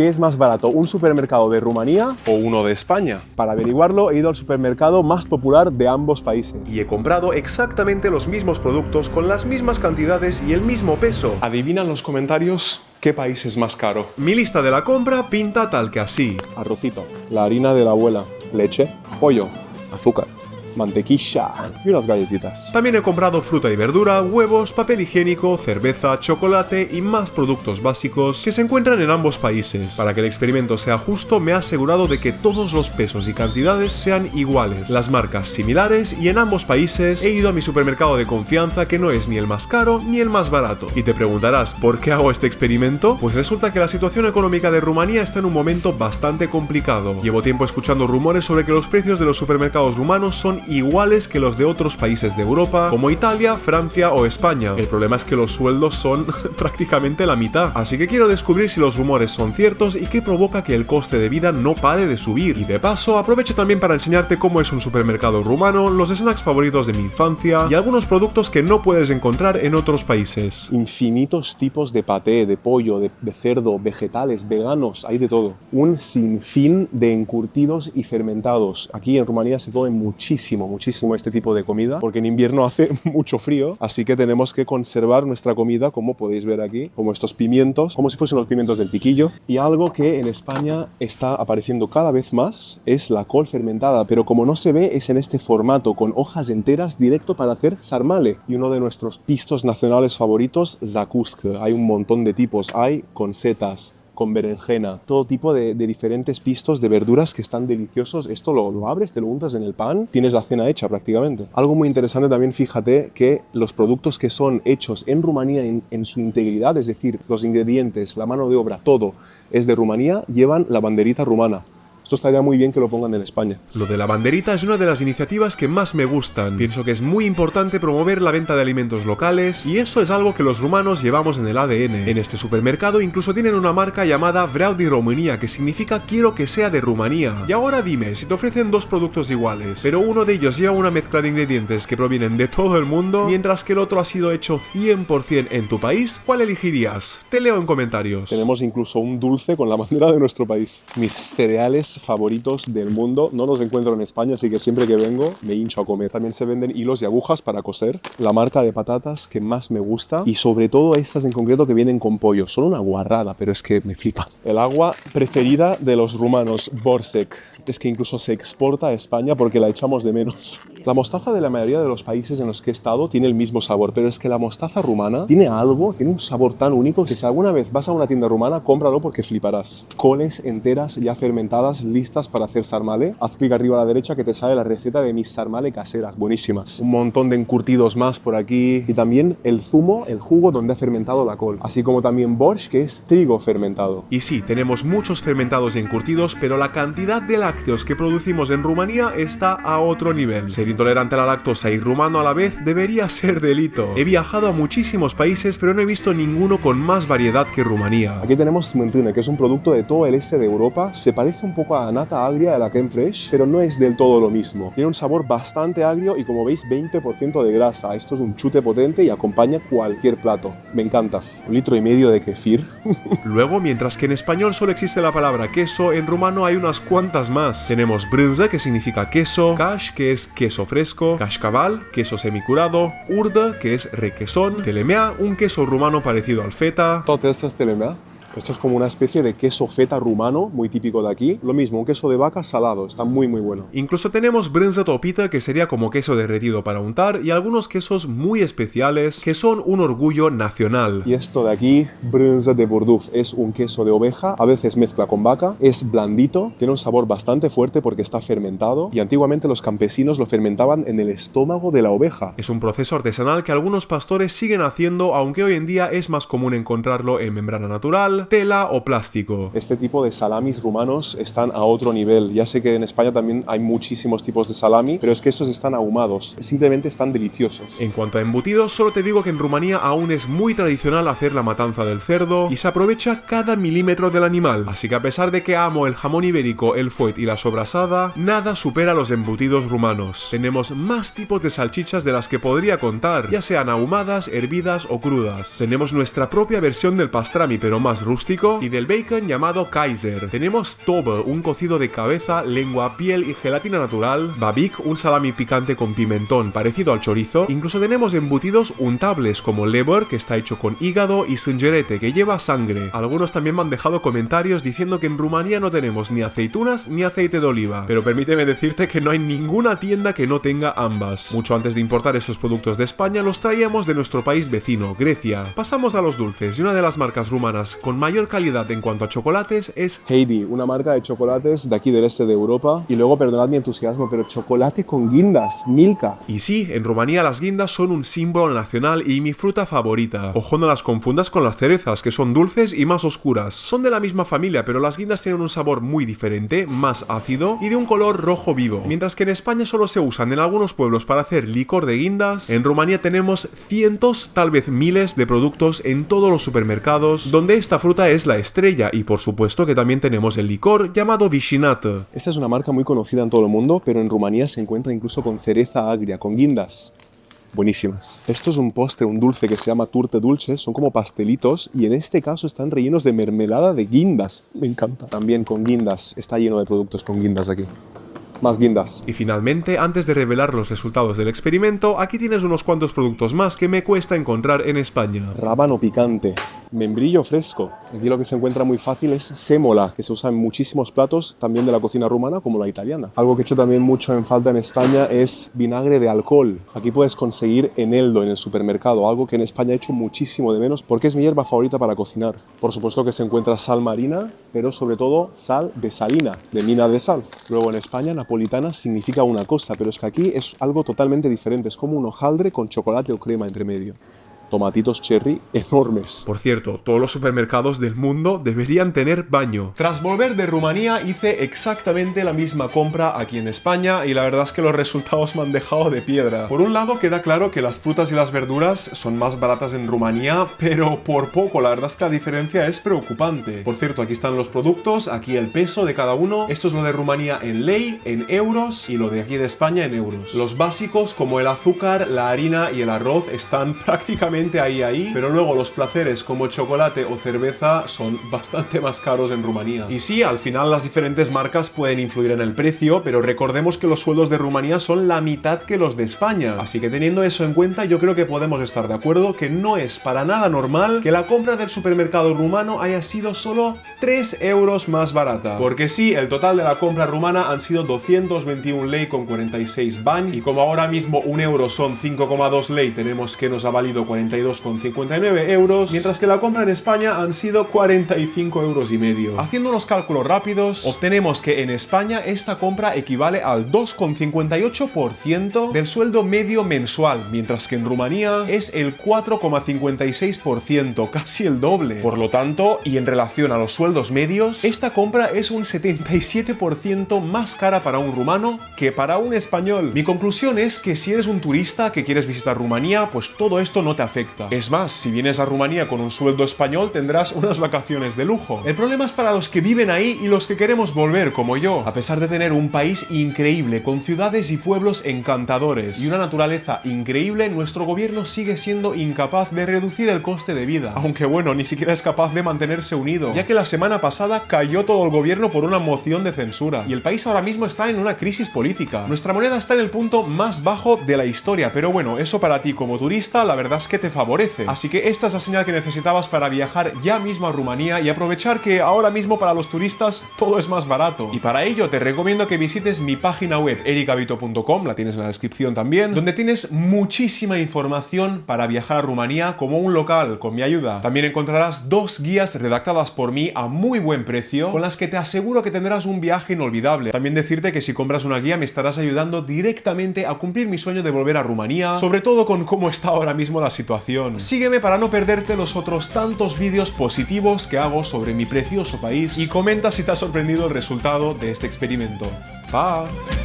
¿Qué es más barato, un supermercado de Rumanía o uno de España? Para averiguarlo he ido al supermercado más popular de ambos países. Y he comprado exactamente los mismos productos con las mismas cantidades y el mismo peso. Adivina en los comentarios qué país es más caro. Mi lista de la compra pinta tal que así. Arrocito, la harina de la abuela, leche, pollo, azúcar, mantequilla y unas galletitas. También he comprado fruta y verdura, huevos, papel higiénico, cerveza, chocolate y más productos básicos que se encuentran en ambos países. Para que el experimento sea justo, me he asegurado de que todos los pesos y cantidades sean iguales, las marcas similares, y en ambos países he ido a mi supermercado de confianza, que no es ni el más caro ni el más barato. Y te preguntarás, ¿por qué hago este experimento? Pues resulta que la situación económica de Rumanía está en un momento bastante complicado. Llevo tiempo escuchando rumores sobre que los precios de los supermercados rumanos son iguales que los de otros países de Europa, como Italia, Francia o España. El problema es que los sueldos son prácticamente la mitad, así que quiero descubrir si los rumores son ciertos y qué provoca que el coste de vida no pare de subir. Y de paso, aprovecho también para enseñarte cómo es un supermercado rumano, los snacks favoritos de mi infancia y algunos productos que no puedes encontrar en otros países. Infinitos tipos de paté, de pollo, de cerdo, vegetales, veganos, hay de todo. Un sinfín de encurtidos y fermentados. Aquí en Rumanía se come muchísimo este tipo de comida, porque en invierno hace mucho frío, así que tenemos que conservar nuestra comida, como podéis ver aquí, como estos pimientos, como si fuesen los pimientos del piquillo. Y algo que en España está apareciendo cada vez más es la col fermentada, pero como no se ve, es en este formato, con hojas enteras, directo para hacer sarmale. Y uno de nuestros pistos nacionales favoritos, zakusk. Hay un montón de tipos, hay con setas, con berenjena, todo tipo de diferentes pistos de verduras que están deliciosos. Esto lo abres, te lo untas en el pan, tienes la cena hecha prácticamente. Algo muy interesante también, fíjate que los productos que son hechos en Rumanía en su integridad, es decir, los ingredientes, la mano de obra, todo es de Rumanía, llevan la banderita rumana. Esto estaría muy bien que lo pongan en España. Lo de la banderita es una de las iniciativas que más me gustan. Pienso que es muy importante promover la venta de alimentos locales, y eso es algo que los rumanos llevamos en el ADN. En este supermercado incluso tienen una marca llamada Vreau din România, que significa quiero que sea de Rumanía. Y ahora dime, si te ofrecen dos productos iguales, pero uno de ellos lleva una mezcla de ingredientes que provienen de todo el mundo, mientras que el otro ha sido hecho 100% en tu país, ¿cuál elegirías? Te leo en comentarios. Tenemos incluso un dulce con la bandera de nuestro país. Mis cereales favoritos del mundo no los encuentro en España, así que siempre que vengo me hincho a comer. También se venden hilos y agujas para coser. La marca de patatas que más me gusta, y sobre todo estas en concreto que vienen con pollo, son una guarrada, pero es que me flipa. El agua preferida de los rumanos, Borsec, es que incluso se exporta a España porque la echamos de menos. La mostaza de la mayoría de los países en los que he estado tiene el mismo sabor, pero es que la mostaza rumana tiene algo, tiene un sabor tan único que si alguna vez vas a una tienda rumana, cómpralo porque fliparás. Coles enteras ya fermentadas, listas para hacer sarmale. Haz clic arriba a la derecha que te sale la receta de mis sarmale caseras, buenísimas. Un montón de encurtidos más por aquí, y también el zumo, el jugo donde ha fermentado la col, así como también borsch, que es trigo fermentado. Y sí, tenemos muchos fermentados y encurtidos, pero la cantidad de lácteos que producimos en Rumanía está a otro nivel. Ser intolerante a la lactosa y rumano a la vez debería ser delito. He viajado a muchísimos países, pero no he visto ninguno con más variedad que Rumanía. Aquí tenemos smântână, que es un producto de todo el este de Europa. Se parece un poco a nata agria de la crème fraîche, pero no es del todo lo mismo. Tiene un sabor bastante agrio y, como veis, 20% de grasa. Esto es un chute potente y acompaña cualquier plato. Me encantas. 1,5 litros de kefir. Luego, mientras que en español solo existe la palabra queso, en rumano hay unas cuantas más. Tenemos brânză, que significa queso, caș, que es queso fresco, cașcaval, queso semicurado, urdă, que es requesón, telemea, un queso rumano parecido al feta. Tot asta es telemea. Esto es como una especie de queso feta rumano, muy típico de aquí. Lo mismo, un queso de vaca salado, está muy bueno. Incluso tenemos brânză topită, que sería como queso derretido para untar, y algunos quesos muy especiales que son un orgullo nacional. Y esto de aquí, brânză de burduf, es un queso de oveja, a veces mezcla con vaca, es blandito, tiene un sabor bastante fuerte porque está fermentado, y antiguamente los campesinos lo fermentaban en el estómago de la oveja. Es un proceso artesanal que algunos pastores siguen haciendo, aunque hoy en día es más común encontrarlo en membrana natural, tela o plástico. Este tipo de salamis rumanos están a otro nivel. Ya sé que en España también hay muchísimos tipos de salami, pero es que estos están ahumados, simplemente están deliciosos. En cuanto a embutidos, solo te digo que en Rumanía aún es muy tradicional hacer la matanza del cerdo y se aprovecha cada milímetro del animal, así que a pesar de que amo el jamón ibérico, el fuet y la sobrasada, nada supera los embutidos rumanos. Tenemos más tipos de salchichas de las que podría contar, ya sean ahumadas, hervidas o crudas. Tenemos nuestra propia versión del pastrami, pero más rústico, y del bacon llamado Kaiser. Tenemos Tobe, un cocido de cabeza, lengua, piel y gelatina natural, Babik, un salami picante con pimentón parecido al chorizo, incluso tenemos embutidos untables como Leber, que está hecho con hígado, y Sângerete, que lleva sangre. Algunos también me han dejado comentarios diciendo que en Rumanía no tenemos ni aceitunas ni aceite de oliva, pero permíteme decirte que no hay ninguna tienda que no tenga ambas. Mucho antes de importar estos productos de España los traíamos de nuestro país vecino, Grecia. Pasamos a los dulces, y una de las marcas rumanas con mayor calidad en cuanto a chocolates es Heidi, una marca de chocolates de aquí del este de Europa. Y luego, perdonad mi entusiasmo, pero chocolate con guindas, Milka. Y sí, en Rumanía las guindas son un símbolo nacional y mi fruta favorita. Ojo, no las confundas con las cerezas, que son dulces y más oscuras. Son de la misma familia, pero las guindas tienen un sabor muy diferente, más ácido y de un color rojo vivo. Mientras que en España solo se usan en algunos pueblos para hacer licor de guindas, en Rumanía tenemos cientos, tal vez miles de productos en todos los supermercados, donde esta fruta es la estrella, y por supuesto que también tenemos el licor llamado Vișinată. Esta es una marca muy conocida en todo el mundo, pero en Rumanía se encuentra incluso con cereza agria, con guindas. Buenísimas. Esto es un postre, un dulce que se llama turte dulce, son como pastelitos y en este caso están rellenos de mermelada de guindas. Me encanta. También con guindas, está lleno de productos con guindas aquí. Más guindas. Y finalmente, antes de revelar los resultados del experimento, aquí tienes unos cuantos productos más que me cuesta encontrar en España. Rábano picante, membrillo fresco. Aquí lo que se encuentra muy fácil es sémola, que se usa en muchísimos platos, también de la cocina rumana como la italiana. Algo que he hecho también mucho en falta en España es vinagre de alcohol. Aquí puedes conseguir eneldo en el supermercado, algo que en España he hecho muchísimo de menos porque es mi hierba favorita para cocinar. Por supuesto que se encuentra sal marina, pero sobre todo sal de salina, de mina de sal. Luego en España, napolitana significa una cosa, pero es que aquí es algo totalmente diferente. Es como un hojaldre con chocolate o crema entre medio. Tomatitos cherry enormes. Por cierto, todos los supermercados del mundo deberían tener baño. Tras volver de Rumanía hice exactamente la misma compra aquí en España y la verdad es que los resultados me han dejado de piedra. Por un lado queda claro que las frutas y las verduras son más baratas en Rumanía, pero por poco, la verdad es que la diferencia es preocupante. Por cierto, aquí están los productos, aquí el peso de cada uno. Esto es lo de Rumanía en lei, en euros, y lo de aquí de España en euros. Los básicos como el azúcar, la harina y el arroz están prácticamente ahí, pero luego los placeres como chocolate o cerveza son bastante más caros en Rumanía. Y sí, al final las diferentes marcas pueden influir en el precio, pero recordemos que los sueldos de Rumanía son la mitad que los de España. Así que teniendo eso en cuenta, yo creo que podemos estar de acuerdo que no es para nada normal que la compra del supermercado rumano haya sido solo 3 euros más barata. Porque sí, el total de la compra rumana han sido 221 lei con 46 bani, y como ahora mismo un euro son 5,2 lei, tenemos que nos ha valido 42,59 euros, mientras que la compra en España han sido 45 euros y medio. Haciendo los cálculos rápidos, obtenemos que en España esta compra equivale al 2,58% del sueldo medio mensual, mientras que en Rumanía es el 4,56%, casi el doble. Por lo tanto, y en relación a los sueldos medios, esta compra es un 77% más cara para un rumano que para un español. Mi conclusión es que si eres un turista que quieres visitar Rumanía, pues todo esto no te afecta. Es más, si vienes a Rumanía con un sueldo español tendrás unas vacaciones de lujo. El problema es para los que viven ahí y los que queremos volver, como yo. A pesar de tener un país increíble, con ciudades y pueblos encantadores y una naturaleza increíble, nuestro gobierno sigue siendo incapaz de reducir el coste de vida. Aunque bueno, ni siquiera es capaz de mantenerse unido, ya que la semana pasada cayó todo el gobierno por una moción de censura. Y el país ahora mismo está en una crisis política. Nuestra moneda está en el punto más bajo de la historia, pero bueno, eso para ti como turista, la verdad es que te favorece. Así que esta es la señal que necesitabas para viajar ya mismo a Rumanía y aprovechar que ahora mismo para los turistas todo es más barato. Y para ello te recomiendo que visites mi página web ericabito.com, la tienes en la descripción también, donde tienes muchísima información para viajar a Rumanía como un local, con mi ayuda. También encontrarás 2 guías redactadas por mí a muy buen precio, con las que te aseguro que tendrás un viaje inolvidable. También decirte que si compras una guía me estarás ayudando directamente a cumplir mi sueño de volver a Rumanía, sobre todo con cómo está ahora mismo la situación. Sígueme para no perderte los otros tantos vídeos positivos que hago sobre mi precioso país y comenta si te ha sorprendido el resultado de este experimento. ¡Bye!